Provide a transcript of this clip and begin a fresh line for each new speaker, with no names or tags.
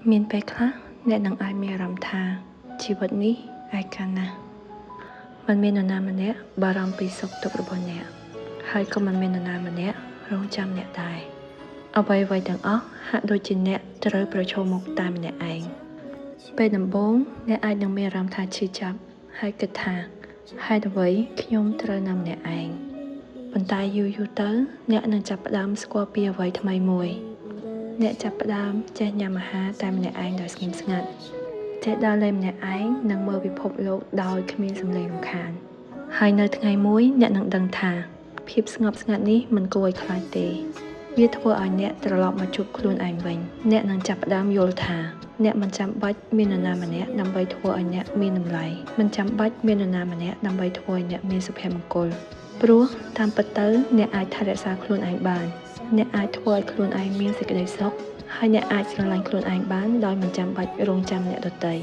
មានពេលខ្លះអ្នកនឹងអាចមានអារម្មណ៍ថាជីវិតនេះឯកាណាស់មិនមាននរណាម្នាក់បារម្ភពីសុខទុក្ខរបស់អ្នកហើយក៏មិនមាននរណាម្នាក់រងចាំអ្នកដែរអ្វីៗទាំងអស់ហាក់ដូចជាអ្នកត្រូវប្រឈមមុខតែម្នាក់ឯងពេលដំបូងអ្នកអាចនឹងមានអារម្មណ៍ថាឈឺចាប់ហើយគិតថាហេតុអ្វីខ្ញុំត្រូវនៅម្នាក់ឯងប៉ុន្តែយូរទៅអ្នកនឹងចាប់ផ្ដើមស្គាល់ពីអ្វីថ្មីមួយអ្នកចាប់ផ្ដើមចេះញ៉ាំអាហារតែម្នាក់ឯងដោយស្ងៀមស្ងាត់ចេះដើរលេងម្នាក់ឯងនិងមើលពិភពលោកដោយគ្មានសំឡេងរំខានហើយនៅថ្ងៃមួយអ្នកនឹងដឹងថាភាពស្ងប់ស្ងាត់នេះមិនគួរឲ្យខ្លាចទេវាធ្វើឲ្យអ្នកត្រឡប់មកជួបខ្លួនឯងវិញអ្នកនឹងចាប់ផ្ដើមយល់ថាអ្នកមិនចាំបាច់មាននរណាម្នាក់ដើម្បីធ្វើឲ្យអ្នកមានតម្លៃមិនចាំបាច់មាននរណាម្នាក់ដើម្បីធ្វើឲ្យអ្នកមានសុភមង្គលព្រោះតាមពិតទៅអ្នកអាចថែរក្សាខ្លួនឯងបានអ្នកអាចធ្វើឲ្យខ្លួនឯងមានសេចក្តីសុខហើយអ្នកអាចស្រឡាញ់ខ្លួនឯងបានដោយមិនចាំបាច់រង់ចាំអ្នកដទៃ